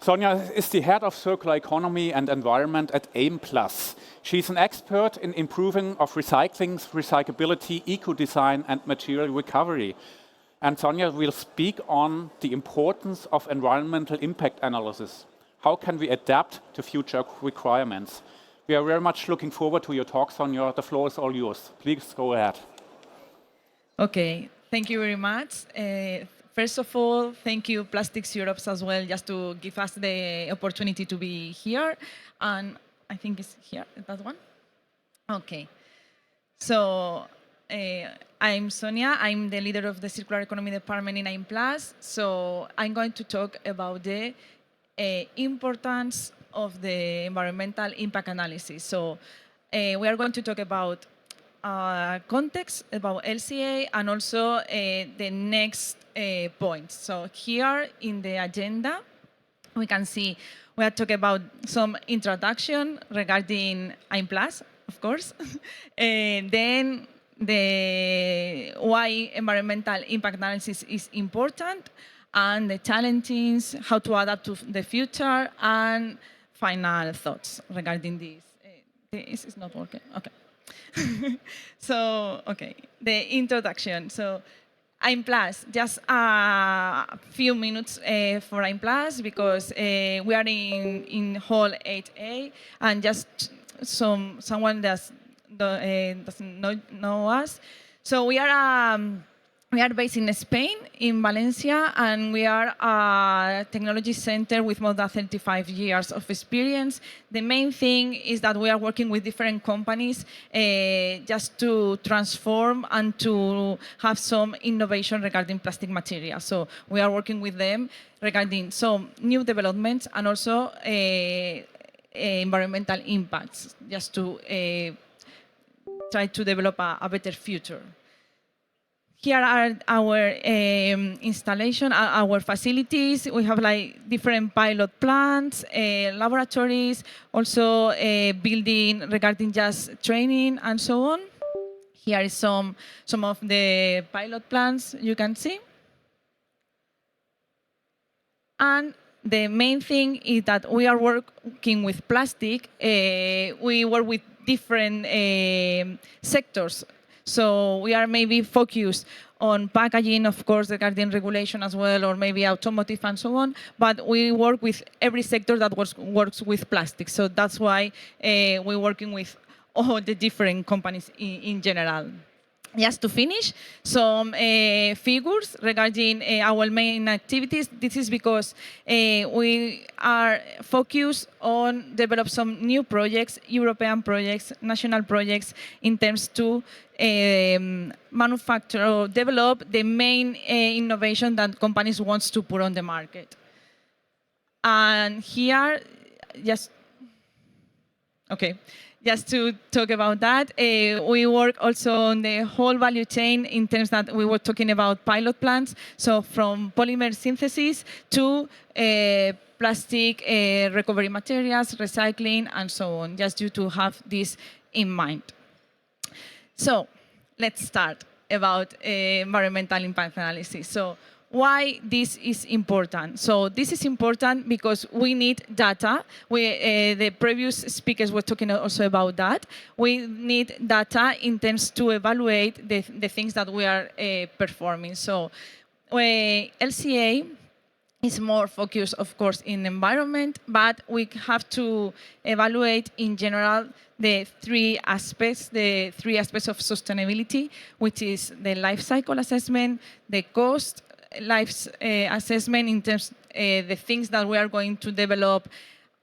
Sonia is the head of circular economy and environment at AIMPLAS. She's an expert in improving of recycling, recyclability, eco-design, and material recovery. And Sonia will speak on the importance of environmental impact analysis. How can we adapt to future requirements? We are very much looking forward to your talk, Sonia. The floor is all yours. Please go ahead. Okay, thank you very much. First of all, thank you Plastics Europe as well, just to give us the opportunity to be here. And I think it's here, that one? Okay. So I'm Sonia. I'm the leader of the Circular Economy Department in AIMPLAS. So I'm going to talk about the importance of the environmental impact analysis. So we are going to talk about context, about LCA, and also the next point. So here in the agenda, we can see we are talking about some introduction regarding AIMPLAS, of course. And then the why environmental impact analysis is important, and the challenges, how to adapt to the future, and final thoughts regarding this. This is not working. Okay. So, okay, the introduction. So, AIMPLAS, just a few minutes for AIMPLAS because we are in Hall 8A, and just someone that doesn't know us. So we are based in Spain, in Valencia, and we are a technology center with more than 35 years of experience. The main thing is that we are working with different companies just to transform and to have some innovation regarding plastic material. So we are working with them regarding some new developments and also environmental impacts, just to try to develop a better future. Here are our installation, our facilities. We have like different pilot plants, laboratories, also building regarding just training and so on. Here is some of the pilot plants you can see. And the main thing is that we are working with plastic. We work with different sectors. So we are maybe focused on packaging, of course, regarding regulation as well, or maybe automotive and so on. But we work with every sector that works with plastic. So that's why we're working with all the different companies in general. Just to finish, some figures regarding our main activities. This is because we are focused on develop some new projects, European projects, national projects, in terms to manufacture or develop the main innovation that companies want to put on the market. And here, just to talk about that, we work also on the whole value chain in terms that we were talking about pilot plants. So from polymer synthesis to plastic recovery materials, recycling, and so on, just you to have this in mind. So let's start about environmental impact analysis. So why this is important? So this is important because we need data. The previous speakers were talking also about that. We need data in terms to evaluate the things that we are performing. So LCA is more focused, of course, in environment, but we have to evaluate in general the three aspects of sustainability, which is the life cycle assessment, the cost life assessment in terms the things that we are going to develop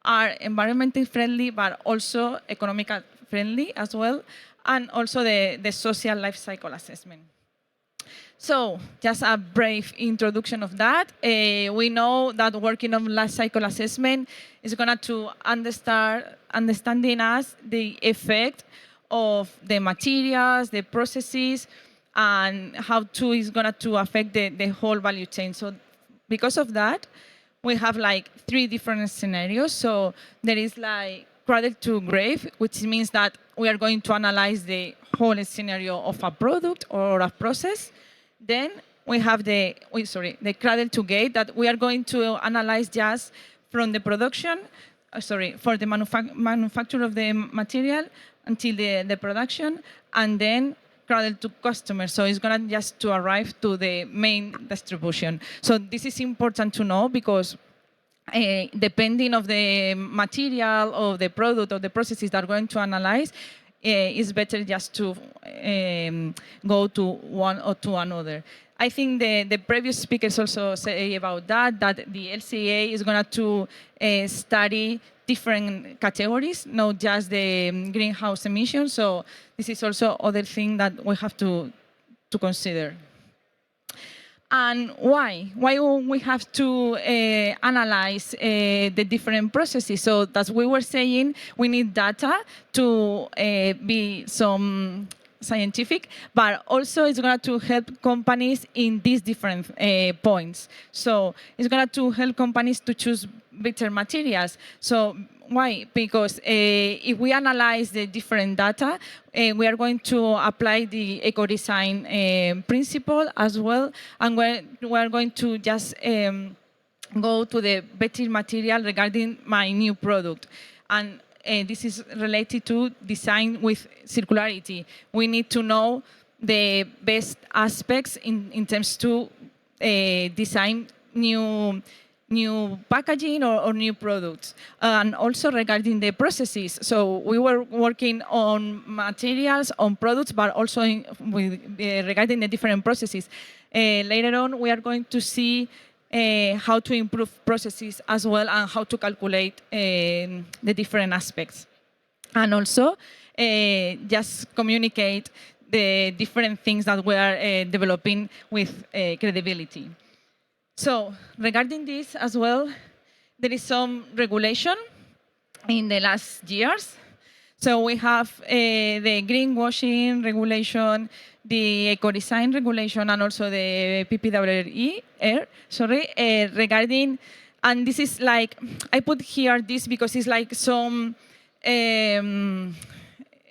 are environmentally friendly, but also economically friendly as well, and also the social life cycle assessment. So just a brief introduction of that. We know that working on life cycle assessment is going to understanding us the effect of the materials, the processes, and how is going to affect the whole value chain. So because of that, we have like 3 different scenarios. So there is like cradle to grave, which means that we are going to analyze the whole scenario of a product or a process. Then we have the cradle to gate, that we are going to analyze just from the production, for the manufacture of the material until the production, and then cradle to customer. So it's gonna just to arrive to the main distribution. So this is important to know because depending of the material or the product or the processes that we're going to analyze, it's better just to go to one or to another. I think the previous speakers also say about that the LCA is going to study different categories, not just the greenhouse emissions. So this is also other thing that we have to consider. And why? Why we have to analyze the different processes? So as we were saying, we need data to be some scientific, but also it's going to help companies in these different points. So it's going to help companies to choose better materials. So why? Because if we analyze the different data, we are going to apply the eco-design principle as well, and we are going to just go to the better material regarding my new product. And this is related to design with circularity. We need to know the best aspects in terms to design new packaging or new products. And also regarding the processes. So we were working on materials, on products, but also regarding the different processes. Later on, we are going to see how to improve processes as well and how to calculate the different aspects. And also just communicate the different things that we are developing with credibility. So regarding this as well, there is some regulation in the last years. So we have the greenwashing regulation, the eco-design regulation, and also the PPWR, regarding, and this is like, I put here this because it's like some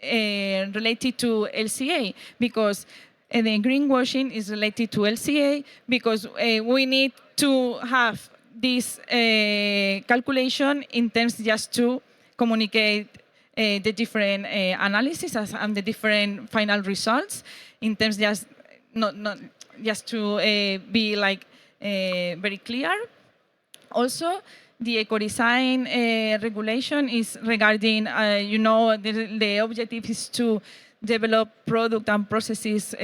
related to LCA, because the greenwashing is related to LCA because we need to have this calculation in terms just to communicate the different analysis and the different final results in terms just not just to be like very clear. Also, the eco-design regulation is regarding, the objective is to develop product and processes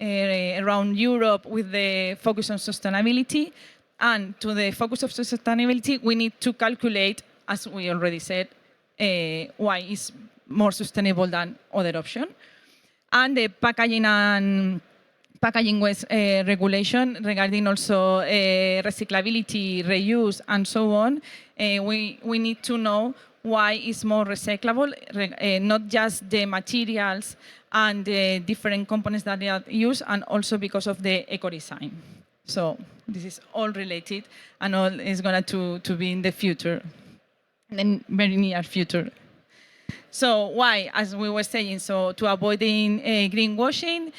around Europe with the focus on sustainability. And to the focus of sustainability, we need to calculate, as we already said, why is more sustainable than other option. And the packaging waste regulation regarding also recyclability, reuse, and so on. We need to know why it's more recyclable, not just the materials and the different components that they are used, and also because of the eco-design. So this is all related, and all is going to be in the future, in very near future. So why, as we were saying, so to avoiding greenwashing,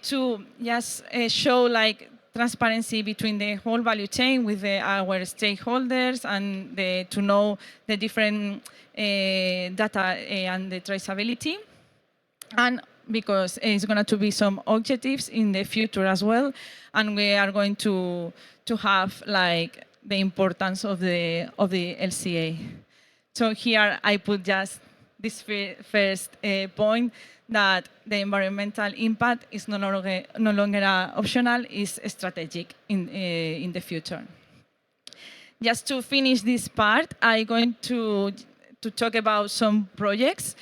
to just show like transparency between the whole value chain with our stakeholders, and to know the different data and the traceability. And because it's going to be some objectives in the future as well, and we are going to have like the importance of the LCA. So here I put just this first point, that the environmental impact is no longer optional, is strategic in the future. Just to finish this part, I'm going to talk about some projects,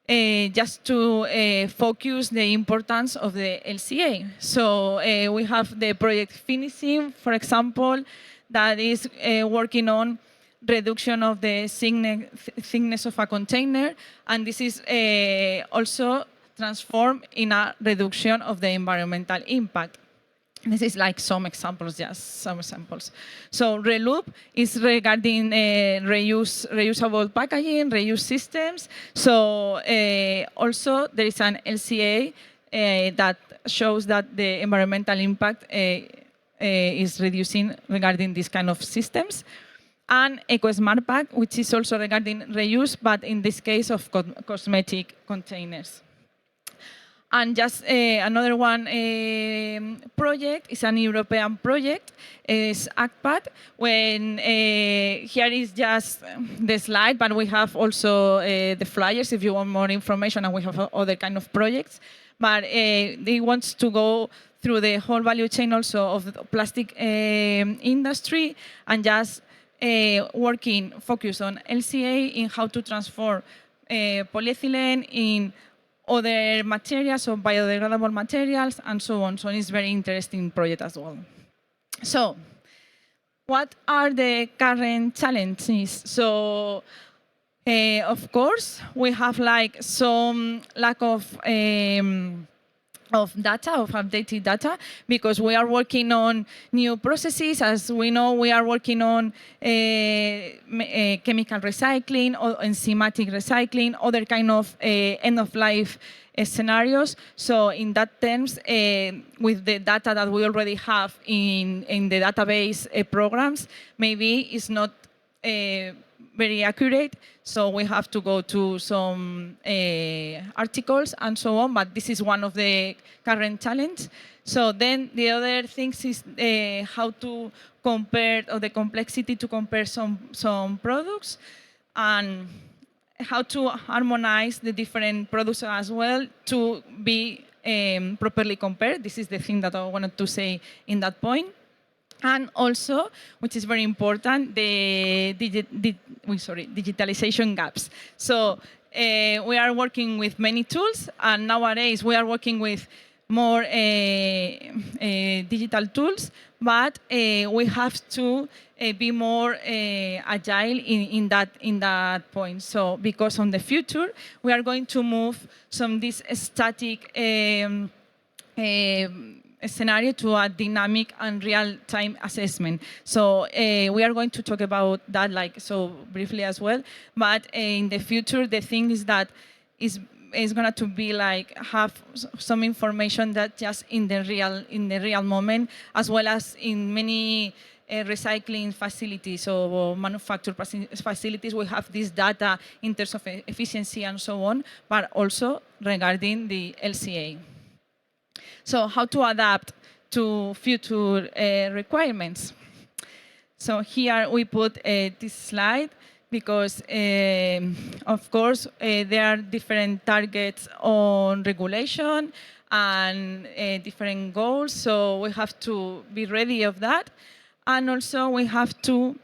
just to focus the importance of the LCA. So we have the project Finishing, for example, that is working on reduction of the thickness of a container, and this is also transformed in a reduction of the environmental impact. This is like some examples, just some examples. So Reloop is regarding reusable packaging, reuse systems. So also there is an LCA that shows that the environmental impact is reducing regarding these kind of systems. and EcoSmart Pack, which is also regarding reuse, but in this case of cosmetic containers. And just another one project is an European project, is ACPAT. When here is just the slide, but we have also the flyers if you want more information, and we have other kind of projects. But they want to go through the whole value chain also of the plastic industry, and just working focus on LCA in how to transform polyethylene in other materials or biodegradable materials and so on. So it's a very interesting project as well. So what are the current challenges? So of course, we have like some lack of data, of updated data, because we are working on new processes. As we know, we are working on chemical recycling or enzymatic recycling, other kind of end-of-life scenarios. So in that terms, with the data that we already have in the database programs, maybe it's not very accurate, so we have to go to some articles and so on, but this is one of the current challenges. So then the other things is how to compare, or the complexity to compare some products, and how to harmonize the different products as well to be properly compared. This is the thing that I wanted to say in that point. And also, which is very important, the digitalization gaps. So we are working with many tools, and nowadays we are working with more digital tools, but we have to be more agile in that point. So because on the future, we are going to move from this static scenario to a dynamic and real-time assessment. So we are going to talk about that so briefly as well. But in the future, the thing is that is going to be have some information that just in the real moment, as well as in many recycling facilities or manufacture facilities, we have this data in terms of efficiency and so on, but also regarding the LCA. So how to adapt to future requirements? So here we put this slide because, of course, there are different targets on regulation and different goals. So we have to be ready of that. And also we have to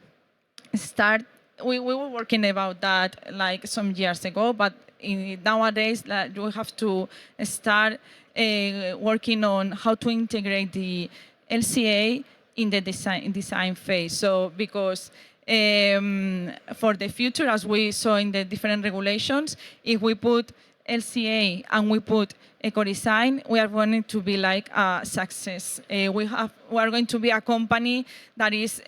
start, we were working about that some years ago, but nowadays we have to start working on how to integrate the LCA in the design phase. So because for the future, as we saw in the different regulations, if we put LCA and we put eco-design, we are going to be a success. We are going to be a company that is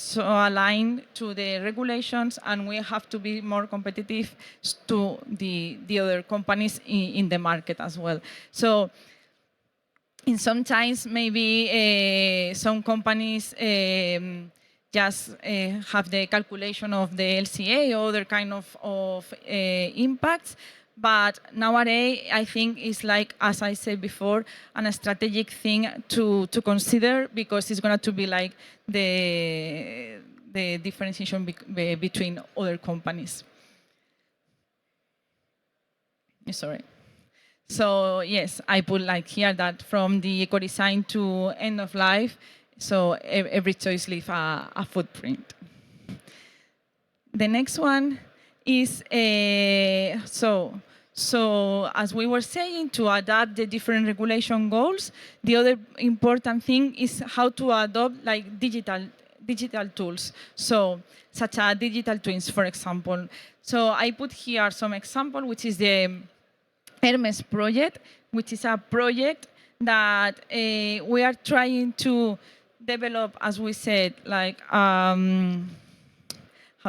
so aligned to the regulations, and we have to be more competitive to the other companies in the market as well. So in sometimes maybe some companies just have the calculation of the LCA or other kind of impacts. But nowadays, I think it's as I said before, a strategic thing to consider, because it's going to be the differentiation between other companies. Sorry. So yes, I put here that from the eco-design to end of life, so every choice leaves a footprint. The next one is so as we were saying, to adapt the different regulation goals, the other important thing is how to adopt digital tools. So such as digital twins, for example. So I put here some example, which is the Hermes project, which is a project that we are trying to develop, as we said, how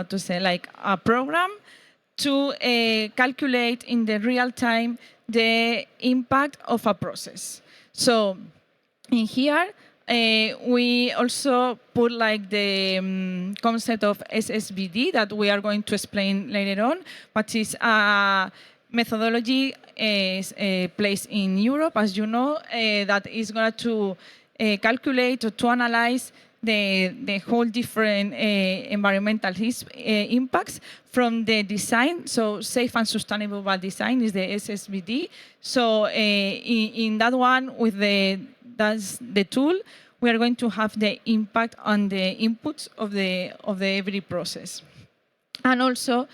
to say, a program to calculate in the real time the impact of a process. So in here, we also put like the concept of SSBD that we are going to explain later on, but is a methodology is placed in Europe, as you know, that is going to calculate or to analyze the whole different environmental impacts from the design. So safe and sustainable by design is the SSBD. So in that one, with that's the tool, we are going to have the impact on the inputs of the every process. And also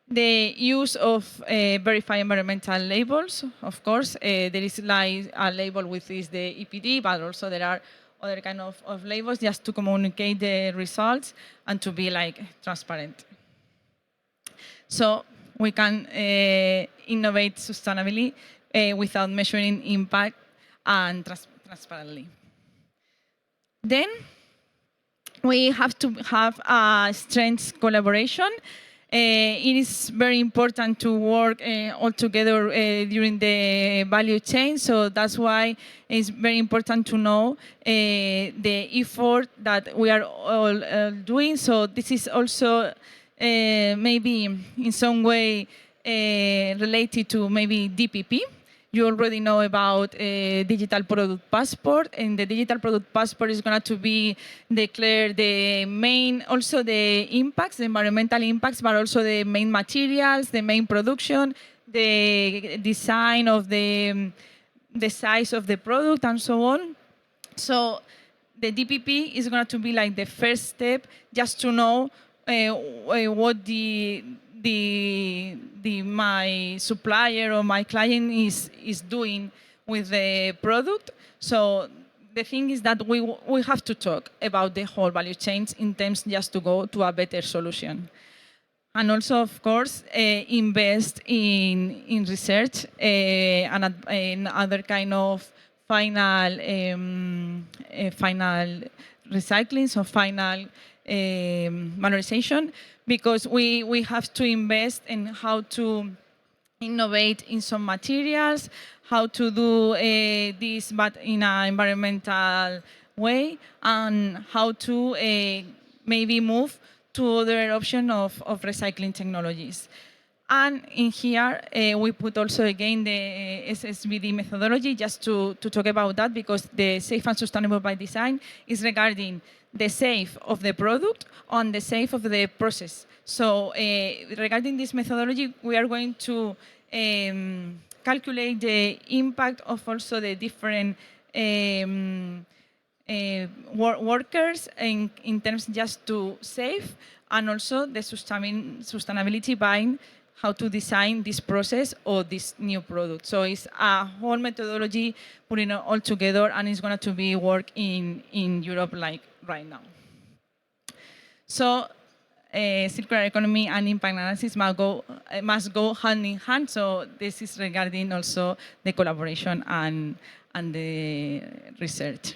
the use of verified environmental labels. Of course, there is like a label with this, the EPD, but also there are other kind of labels just to communicate the results and to be like transparent. So we can innovate sustainably without measuring impact and transparently. Then we have to have a strengths collaboration. It is very important to work all together during the value chain. So that's why it's very important to know the effort that we are all doing. So this is also maybe in some way related to maybe DPP. You already know about digital product passport, and the digital product passport is going to be declare the main, also the impacts, the environmental impacts, but also the main materials, the main production, the design of the size of the product, and so on. So the DPP is going to be like the first step, just to know what my supplier or my client is doing with the product. So the thing is that we have to talk about the whole value chains in terms just to go to a better solution. And also, of course, invest in research and in other kind of final recycling, so final valorization, because we have to invest in how to innovate in some materials, how to do this but in an environmental way, and how to maybe move to other option of recycling technologies. And in here, we put also again the SSBD methodology just to talk about that, because the safe and sustainable by design is regarding the safe of the product and the safe of the process. So regarding this methodology, we are going to calculate the impact of also the different workers in terms just to save, and also the sustainability by how to design this process or this new product. So it's a whole methodology putting it all together, and it's going to be work in Europe like right now. So circular economy and impact analysis must go hand in hand. So this is regarding also the collaboration and the research.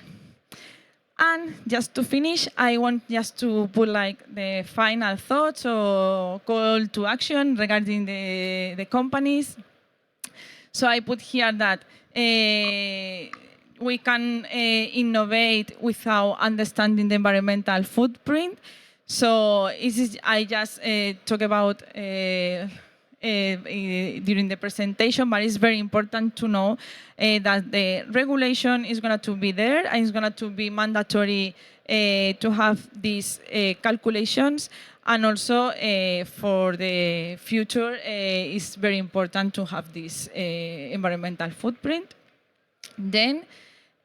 And just to finish, I want just to put like the final thoughts or call to action regarding the companies. So I put here that we can innovate without understanding the environmental footprint. So I just talk about during the presentation, but it's very important to know that the regulation is going to be there, and it's going to be mandatory to have these calculations, and also for the future, it's very important to have this environmental footprint. Then,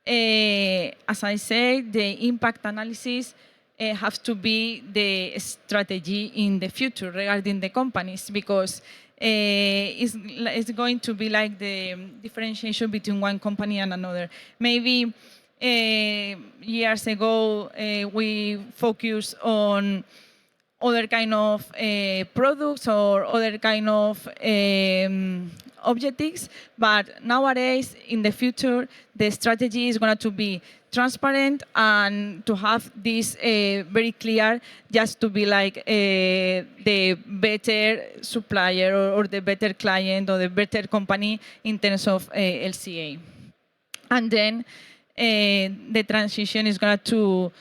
as I said, the impact analysis have to be the strategy in the future regarding the companies, because it's going to be like the differentiation between one company and another. Maybe years ago, we focused on other kind of products or other kind of objectives, but nowadays, in the future, the strategy is going to be transparent and to have this very clear, just to be like the better supplier or the better client or the better company in terms of LCA. And then the transition is going to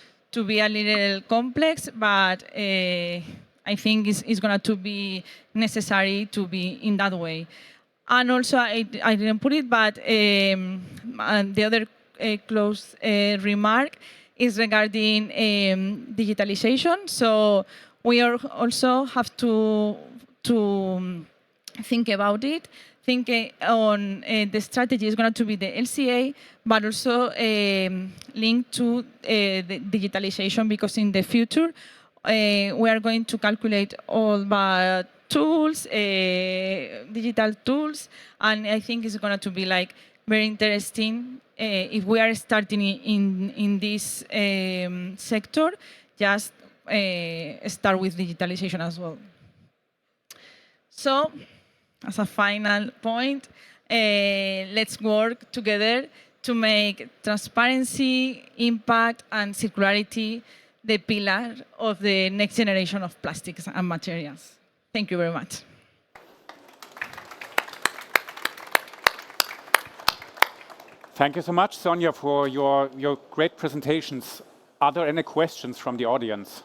be a little complex, but I think it's going to be necessary to be in that way. And also, I didn't put it, but and the other close remark is regarding digitalization. So we are also have to think about it. Think on the strategy is going to be the LCA, but also linked to the digitalization, because in the future we are going to calculate all the tools, digital tools, and I think it's going to be like very interesting if we are starting in this sector, just start with digitalization as well. So, as a final point, let's work together to make transparency, impact, and circularity the pillar of the next generation of plastics and materials. Thank you very much. Thank you so much, Sonia, for your great presentations. Are there any questions from the audience?